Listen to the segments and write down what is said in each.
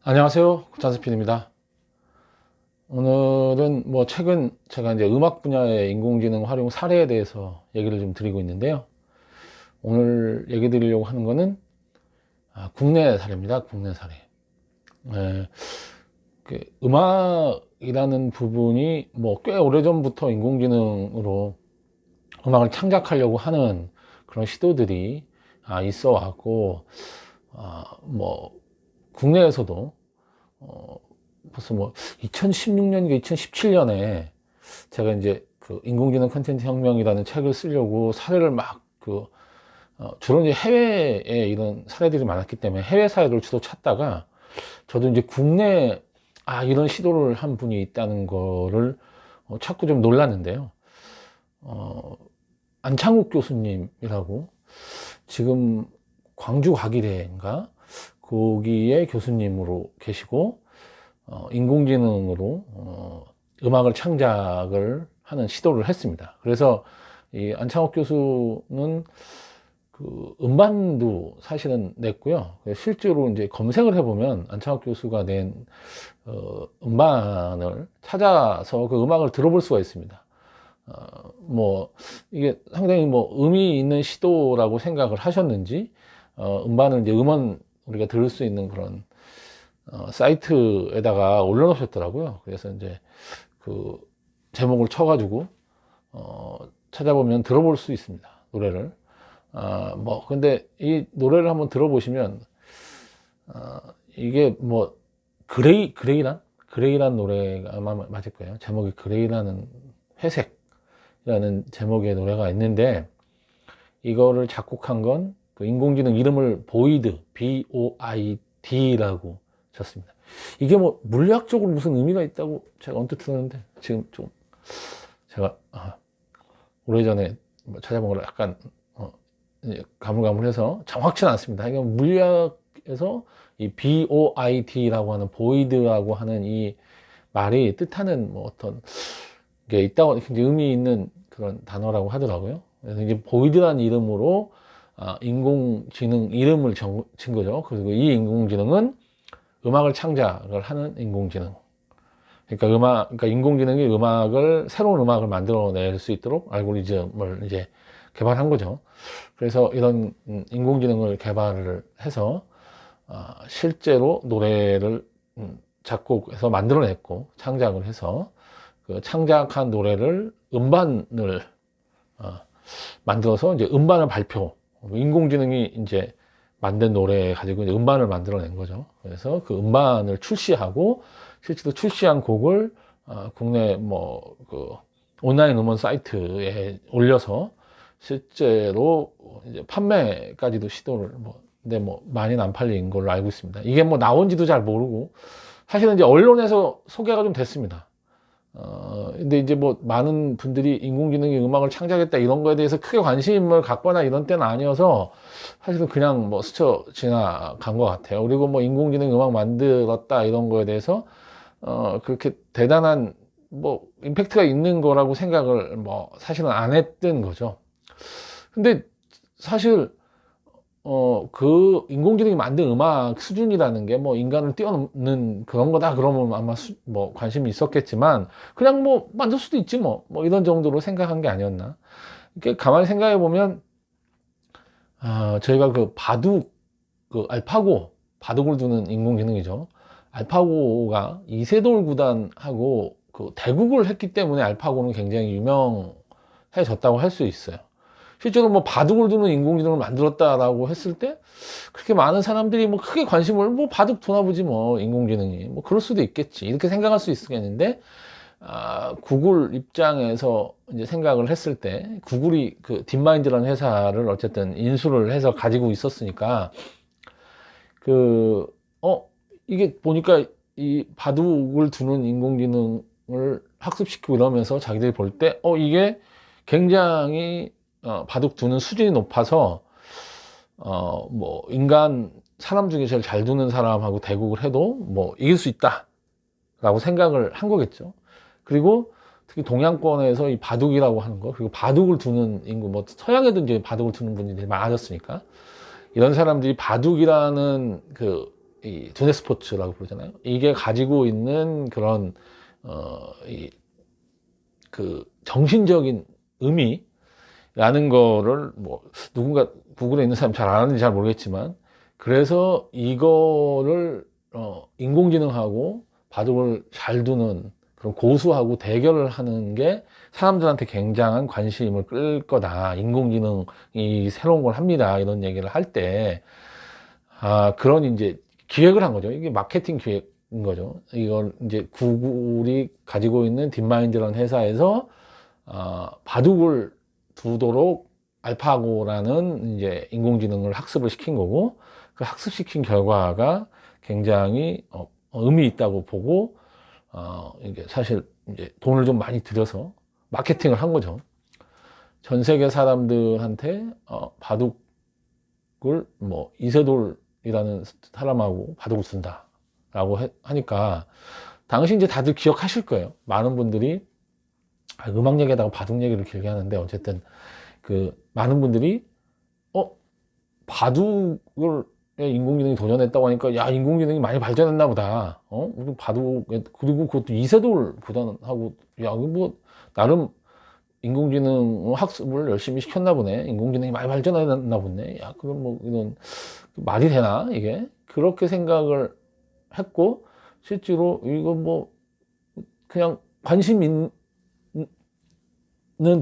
안녕하세요. 장세필입니다. 오늘은 최근 제가 이제 음악 분야의 인공지능 활용 사례에 대해서 얘기를 좀 드리고 있는데요. 오늘 얘기 드리려고 하는 거는 국내 사례입니다. 국내 사례. 네, 음악이라는 부분이 꽤 오래전부터 인공지능으로 음악을 창작하려고 하는 그런 시도들이 있어 왔고, 국내에서도 벌써 2016년인가 2017년에 제가 이제 그 인공지능 컨텐츠 혁명이라는 책을 쓰려고 사례를 주로 이제 해외에 이런 사례들이 많았기 때문에 해외 사례를 주로 찾다가 저도 이제 국내에 이런 시도를 한 분이 있다는 거를 찾고 좀 놀랐는데요. 안창욱 교수님이라고 지금 광주과기대인가 거기에 교수님으로 계시고 인공지능으로 음악을 창작을 하는 시도를 했습니다. 그래서 이 안창욱 교수는 그 음반도 사실은 냈고요. 실제로 이제 검색을 해보면 안창욱 교수가 낸 음반을 찾아서 그 음악을 들어볼 수가 있습니다. 이게 상당히 의미 있는 시도라고 생각을 하셨는지 음반을 이제 음원 우리가 들을 수 있는 그런 사이트에다가 올려놓으셨더라고요. 그래서 이제 그 제목을 쳐가지고 찾아보면 들어볼 수 있습니다. 노래를. 근데 이 노래를 한번 들어보시면 이게 그레이란 노래가 아마 맞을 거예요. 제목이 그레이라는 회색이라는 제목의 노래가 있는데 이거를 작곡한 건 그 인공지능 이름을 보이드, B-O-I-D라고 쳤습니다. 이게 물리학적으로 무슨 의미가 있다고 제가 언뜻 들었는데 지금 좀 제가 오래전에 찾아본 걸 약간 가물가물해서 정확치는 않습니다. 이게 물리학에서 이 BOID라고 하는 보이드라고 하는 이 말이 뜻하는 어떤 게 있다고 굉장히 의미 있는 그런 단어라고 하더라고요. 그래서 이제 보이드라는 이름으로 인공지능 이름을 친 거죠. 그리고 이 인공지능은 음악을 창작을 하는 인공지능. 그러니까 인공지능이 새로운 음악을 만들어낼 수 있도록 알고리즘을 이제 개발한 거죠. 그래서 이런 인공지능을 개발을 해서 실제로 노래를 작곡해서 만들어냈고 창작을 해서 그 창작한 노래를 음반을 만들어서 이제 음반을 인공지능이 이제 만든 노래 가지고 이제 음반을 만들어낸 거죠. 그래서 그 음반을 출시하고 실제로 출시한 곡을 국내 온라인 음원 사이트에 올려서 실제로 이제 판매까지도 시도를 근데 많이는 안 팔린 걸로 알고 있습니다. 이게 나온지도 잘 모르고 사실은 이제 언론에서 소개가 좀 됐습니다. 근데 이제 많은 분들이 인공지능이 음악을 창작했다 이런 거에 대해서 크게 관심을 갖거나 이런 때는 아니어서 사실은 그냥 스쳐 지나간 것 같아요. 그리고 인공지능이 음악 만들었다 이런 거에 대해서 그렇게 대단한 임팩트가 있는 거라고 생각을 사실은 안 했던 거죠. 근데 사실 그 인공지능이 만든 음악 수준이라는 게 인간을 뛰어넘는 그런 거다 그러면 아마 관심이 있었겠지만 그냥 만들 수도 있지 이런 정도로 생각한 게 아니었나. 이렇게 가만히 생각해 보면 저희가 바둑을 두는 인공지능이죠. 알파고가 이세돌 구단하고 그 대국을 했기 때문에 알파고는 굉장히 유명해졌다고 할 수 있어요. 실제로 바둑을 두는 인공지능을 만들었다라고 했을 때 그렇게 많은 사람들이 크게 관심을 바둑 두나 보지 인공지능이 그럴 수도 있겠지 이렇게 생각할 수 있겠는데 구글 입장에서 이제 생각을 했을 때 구글이 그 딥마인드라는 회사를 어쨌든 인수를 해서 가지고 있었으니까 이게 보니까 이 바둑을 두는 인공지능을 학습시키고 이러면서 자기들이 볼 때 이게 굉장히 바둑 두는 수준이 높아서 사람 중에 제일 잘 두는 사람하고 대국을 해도 이길 수 있다 라고 생각을 한 거겠죠. 그리고 특히 동양권에서 이 바둑이라고 하는 거, 그리고 바둑을 두는 인구, 서양에도 이제 바둑을 두는 분들이 많아졌으니까 이런 사람들이 바둑이라는 이 두뇌 스포츠라고 부르잖아요. 이게 가지고 있는 그런 그 정신적인 의미라는 거를 뭐 누군가 구글에 있는 사람 잘 아는지 잘 모르겠지만, 그래서 이거를 인공지능하고 바둑을 잘 두는 그런 고수하고 대결을 하는 게 사람들한테 굉장한 관심을 끌 거다. 인공지능이 새로운 걸 합니다. 이런 얘기를 할 때, 그런 이제 기획을 한 거죠. 이게 마케팅 기획인 거죠. 이걸 이제 구글이 가지고 있는 딥마인드라는 회사에서 바둑을 두도록 알파고라는 이제 인공지능을 학습을 시킨 거고, 그 학습시킨 결과가 굉장히 의미 있다고 보고, 이게 사실 이제 돈을 좀 많이 들여서 마케팅을 한 거죠. 전 세계 사람들한테 바둑을 뭐 이세돌이라는 사람하고 바둑을 둔다라고 하니까, 당시 이제 다들 기억하실 거예요. 많은 분들이 음악 얘기하다가 바둑 얘기를 길게 하는데, 어쨌든 그 많은 분들이 바둑을 인공지능이 도전했다고 하니까, 야, 인공지능이 많이 발전했나 보다. 바둑, 그리고 그것도 이세돌보다는 하고, 야, 뭐 나름 인공지능 학습을 열심히 시켰나 보네. 인공지능이 많이 발전했나 보네. 야, 그럼 뭐 이런 말이 되나 이게? 그렇게 생각을 했고, 실제로 이거 뭐 그냥 관심 있는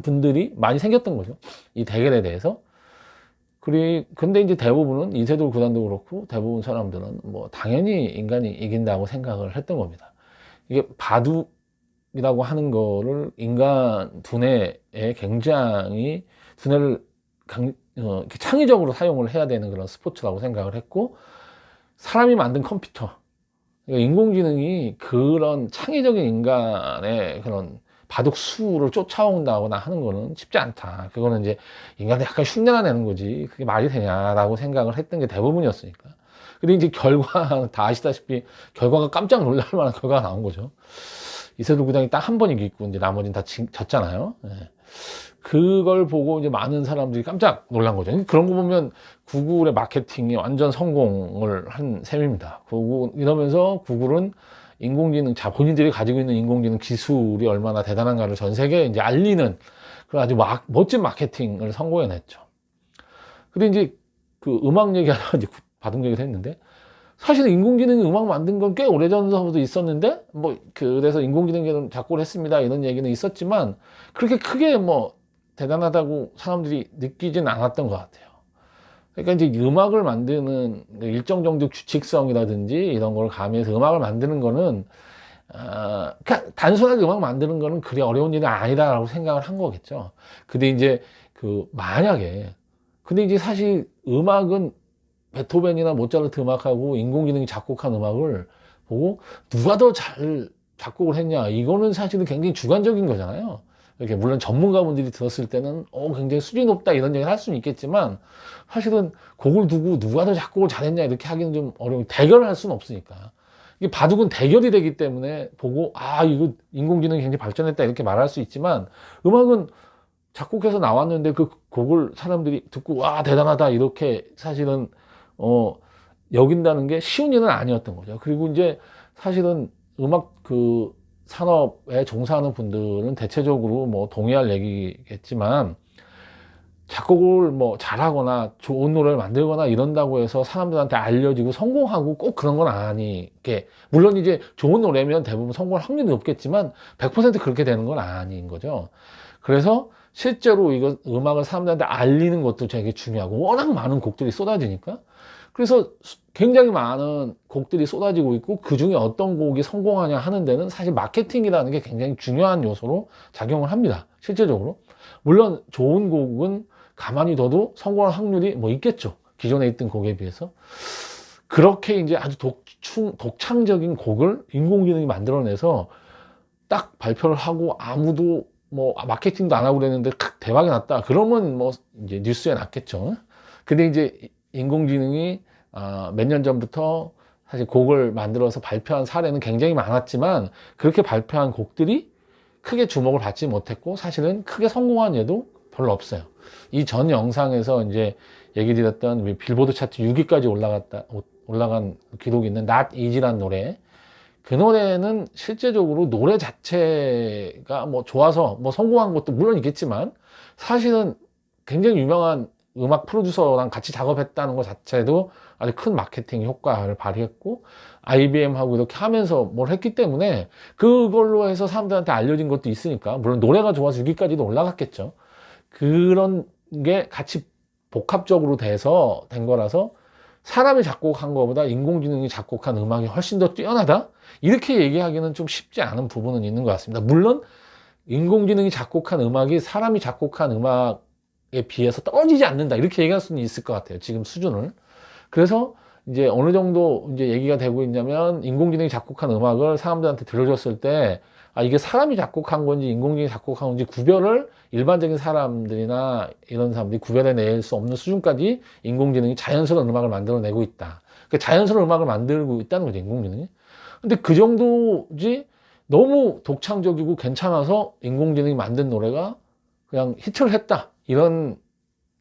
분들이 많이 생겼던 거죠. 이 대결에 대해서. 근데 이제 대부분은 이세돌 구단도 그렇고 대부분 사람들은 뭐 당연히 인간이 이긴다고 생각을 했던 겁니다. 이게 바둑이라고 하는 거를 인간 두뇌에 굉장히 두뇌를 이렇게 창의적으로 사용을 해야 되는 그런 스포츠라고 생각을 했고, 사람이 만든 컴퓨터, 그러니까 인공지능이 그런 창의적인 인간의 그런 바둑 수를 쫓아온다거나 하는 거는 쉽지 않다. 그거는 이제 인간이 약간 흉내가 내는 거지. 그게 말이 되냐라고 생각을 했던 게 대부분이었으니까. 근데 이제 결과, 다 아시다시피 결과가 깜짝 놀랄 만한 결과가 나온 거죠. 이세돌 구단이 딱 한 번 이기고 이제 나머지는 다 졌잖아요. 예. 그걸 보고 이제 많은 사람들이 깜짝 놀란 거죠. 그런 거 보면 구글의 마케팅이 완전 성공을 한 셈입니다. 이러면서 구글은 본인들이 가지고 있는 인공지능 기술이 얼마나 대단한가를 전 세계에 이제 알리는 그런 아주 멋진 마케팅을 성공해냈죠. 근데 이제 그 음악 얘기하다가 이제 바둑 얘기를 했는데, 사실은 인공지능이 음악 만든 건 꽤 오래전부터 있었는데, 뭐 그래서 인공지능이 작곡을 했습니다 이런 얘기는 있었지만, 그렇게 크게 뭐 대단하다고 사람들이 느끼진 않았던 것 같아요. 그러니까 이제 음악을 만드는 일정 정도 규칙성이라든지 이런 걸 가미해서 음악을 만드는 거는, 그러니까 단순하게 음악 만드는 거는 그리 어려운 일이 아니다라고 생각을 한 거겠죠. 근데 이제 근데 이제 사실 음악은 베토벤이나 모차르트 음악하고 인공지능이 작곡한 음악을 보고 누가 더 잘 작곡을 했냐, 이거는 사실은 굉장히 주관적인 거잖아요. 이렇게 물론 전문가분들이 들었을 때는 굉장히 수준이 높다 이런 얘기를 할 수는 있겠지만, 사실은 곡을 두고 누가 더 작곡을 잘했냐 이렇게 하기는 좀 어려운, 대결을 할 수는 없으니까. 이게 바둑은 대결이 되기 때문에 보고 이거 인공지능이 굉장히 발전했다 이렇게 말할 수 있지만, 음악은 작곡해서 나왔는데 그 곡을 사람들이 듣고 와 대단하다 이렇게 사실은 여긴다는 게 쉬운 일은 아니었던 거죠. 그리고 이제 사실은 음악 산업에 종사하는 분들은 대체적으로 뭐 동의할 얘기겠지만, 작곡을 뭐 잘하거나 좋은 노래를 만들거나 이런다고 해서 사람들한테 알려지고 성공하고 꼭 그런 건 아니게, 물론 이제 좋은 노래면 대부분 성공할 확률이 높겠지만 100% 그렇게 되는 건 아닌 거죠. 그래서 실제로 이거 음악을 사람들한테 알리는 것도 되게 중요하고, 워낙 많은 곡들이 쏟아지니까, 그래서 굉장히 많은 곡들이 쏟아지고 있고, 그 중에 어떤 곡이 성공하냐 하는 데는 사실 마케팅이라는 게 굉장히 중요한 요소로 작용을 합니다. 실제적으로. 물론 좋은 곡은 가만히 둬도 성공할 확률이 뭐 있겠죠. 기존에 있던 곡에 비해서. 그렇게 이제 아주 독창적인 곡을 인공지능이 만들어내서 딱 발표를 하고, 아무도 뭐 마케팅도 안 하고 그랬는데 대박이 났다. 그러면 뭐 이제 뉴스에 났겠죠. 근데 이제 인공지능이 몇 년 전부터 사실 곡을 만들어서 발표한 사례는 굉장히 많았지만, 그렇게 발표한 곡들이 크게 주목을 받지 못했고 사실은 크게 성공한 예도 별로 없어요. 이 전 영상에서 이제 얘기 드렸던 빌보드 차트 6위까지 올라간 기록이 있는 Not Easy라는 노래. 그 노래는 실제적으로 노래 자체가 뭐 좋아서 뭐 성공한 것도 물론 있겠지만 사실은 굉장히 유명한 음악 프로듀서랑 같이 작업했다는 것 자체도 아주 큰 마케팅 효과를 발휘했고 IBM하고 이렇게 하면서 뭘 했기 때문에 그걸로 해서 사람들한테 알려진 것도 있으니까 물론 노래가 좋아서 6위까지도 올라갔겠죠. 그런 게 같이 복합적으로 된 거라서 사람이 작곡한 것보다 인공지능이 작곡한 음악이 훨씬 더 뛰어나다? 이렇게 얘기하기는 좀 쉽지 않은 부분은 있는 것 같습니다. 물론 인공지능이 작곡한 음악이 사람이 작곡한 음악에 비해서 떨어지지 않는다. 이렇게 얘기할 수는 있을 것 같아요. 지금 수준을. 그래서 이제 어느 정도 이제 얘기가 되고 있냐면 인공지능이 작곡한 음악을 사람들한테 들려줬을 때 아, 이게 사람이 작곡한 건지 인공지능이 작곡한 건지 구별을 일반적인 사람들이나 이런 사람들이 구별해낼 수 없는 수준까지 인공지능이 자연스러운 음악을 만들어내고 있다. 그러니까 자연스러운 음악을 만들고 있다는 거죠, 인공지능이. 근데 그 정도지 너무 독창적이고 괜찮아서 인공지능이 만든 노래가 그냥 히트를 했다. 이런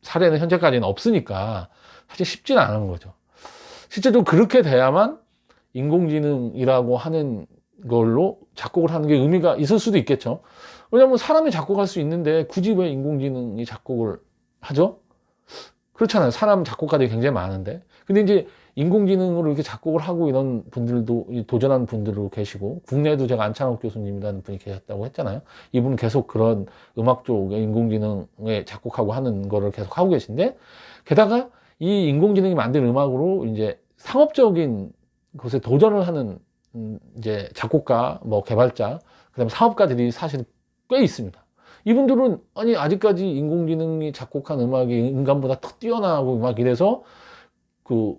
사례는 현재까지는 없으니까 사실 쉽지는 않은 거죠. 실제로 그렇게 돼야만 인공지능이라고 하는 걸로 작곡을 하는 게 의미가 있을 수도 있겠죠. 왜냐하면 사람이 작곡할 수 있는데 굳이 왜 인공지능이 작곡을 하죠? 그렇잖아요. 사람 작곡가들이 굉장히 많은데. 근데 이제 인공지능으로 이렇게 작곡을 하고 이런 분들도 도전하는 분들도 계시고 국내에도 제가 안창욱 교수님이라는 분이 계셨다고 했잖아요. 이분은 계속 그런 음악 쪽에 인공지능에 작곡하고 하는 거를 계속 하고 계신데 게다가 이 인공지능이 만든 음악으로 이제 상업적인 곳에 도전을 하는 이제 작곡가, 뭐 개발자, 그다음에 사업가들이 사실 꽤 있습니다. 이분들은 아니 아직까지 인공지능이 작곡한 음악이 인간보다 더 뛰어나고 막 이래서 그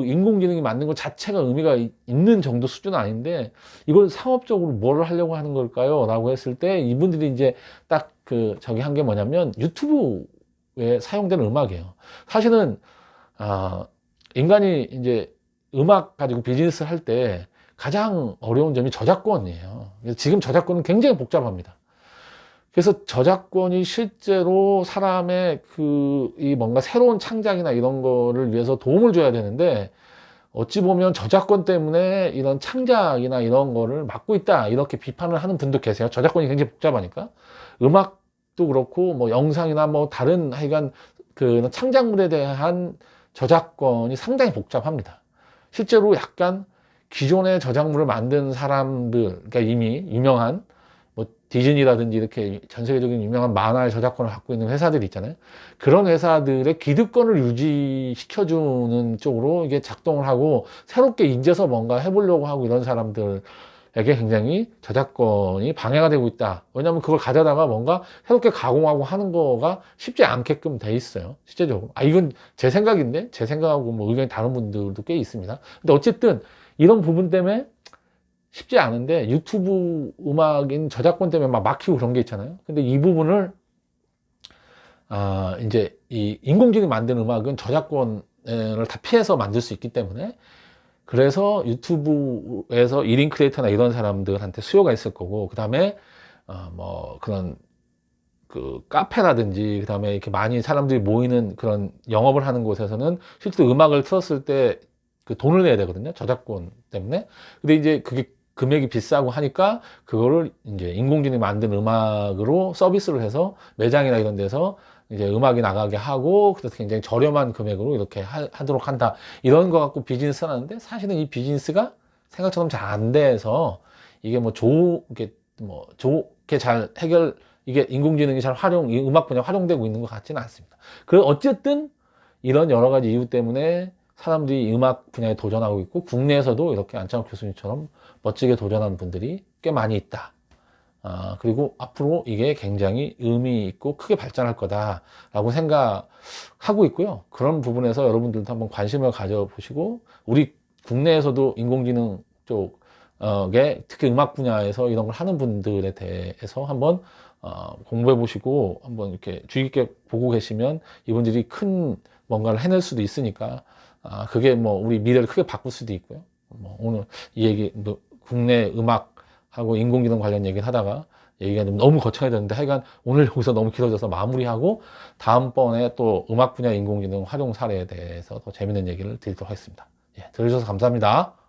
인공지능이 만든 것 자체가 의미가 있는 정도 수준은 아닌데 이걸 상업적으로 뭐를 하려고 하는 걸까요? 라고 했을 때 이분들이 이제 딱 저기 한 게 뭐냐면 유튜브에 사용되는 음악이에요. 사실은 인간이 이제 음악 가지고 비즈니스 할 때 가장 어려운 점이 저작권이에요. 지금 저작권은 굉장히 복잡합니다. 그래서 저작권이 실제로 사람의 이 뭔가 새로운 창작이나 이런 거를 위해서 도움을 줘야 되는데 어찌 보면 저작권 때문에 이런 창작이나 이런 거를 막고 있다 이렇게 비판을 하는 분도 계세요. 저작권이 굉장히 복잡하니까. 음악도 그렇고 뭐 영상이나 뭐 다른 하여간 창작물에 대한 저작권이 상당히 복잡합니다. 실제로 약간 기존의 저작물을 만든 사람들, 그러니까 이미 유명한 뭐 디즈니라든지 이렇게 전 세계적인 유명한 만화의 저작권을 갖고 있는 회사들이 있잖아요. 그런 회사들의 기득권을 유지시켜주는 쪽으로 이게 작동을 하고 새롭게 인재서 뭔가 해보려고 하고 이런 사람들에게 굉장히 저작권이 방해가 되고 있다. 왜냐하면 그걸 가져다가 뭔가 새롭게 가공하고 하는 거가 쉽지 않게끔 돼 있어요. 실제적으로. 이건 제 생각인데 제 생각하고 뭐 의견이 다른 분들도 꽤 있습니다. 근데 어쨌든 이런 부분 때문에 쉽지 않은데 유튜브 음악인 저작권 때문에 막 막히고 그런 게 있잖아요. 근데 이 부분을 이제 이 인공지능이 만든 음악은 저작권을 다 피해서 만들 수 있기 때문에 그래서 유튜브에서 1인 크리에이터나 이런 사람들한테 수요가 있을 거고 그 다음에 뭐 그런 카페라든지 그 다음에 이렇게 많이 사람들이 모이는 그런 영업을 하는 곳에서는 실제로 음악을 틀었을 때 돈을 내야 되거든요. 저작권 때문에. 근데 이제 그게 금액이 비싸고 하니까 그거를 이제 인공지능이 만든 음악으로 서비스를 해서 매장이나 이런 데서 이제 음악이 나가게 하고 그래서 굉장히 저렴한 금액으로 이렇게 하도록 한다. 이런 거 갖고 비즈니스 하는데 사실은 이 비즈니스가 생각처럼 잘 안 돼서 이게 좋게 잘 이게 인공지능이 잘 이 음악 분야에 활용되고 있는 것 같지는 않습니다. 어쨌든 이런 여러 가지 이유 때문에 사람들이 음악 분야에 도전하고 있고 국내에서도 이렇게 안창호 교수님처럼 멋지게 도전하는 분들이 꽤 많이 있다. 그리고 앞으로 이게 굉장히 의미 있고 크게 발전할 거다라고 생각하고 있고요. 그런 부분에서 여러분들도 한번 관심을 가져보시고 우리 국내에서도 인공지능 쪽에 특히 음악 분야에서 이런 걸 하는 분들에 대해서 한번 공부해 보시고 한번 이렇게 주의 깊게 보고 계시면 이분들이 큰 뭔가를 해낼 수도 있으니까 그게 뭐 우리 미래를 크게 바꿀 수도 있고요. 뭐 오늘 이 얘기 국내 음악하고 인공지능 관련 얘기를 하다가 얘기가 좀 너무 거창해졌는데 하여간 오늘 여기서 너무 길어져서 마무리하고 다음번에 또 음악 분야 인공지능 활용 사례에 대해서 더 재밌는 얘기를 드리도록 하겠습니다. 예, 들어주셔서 감사합니다.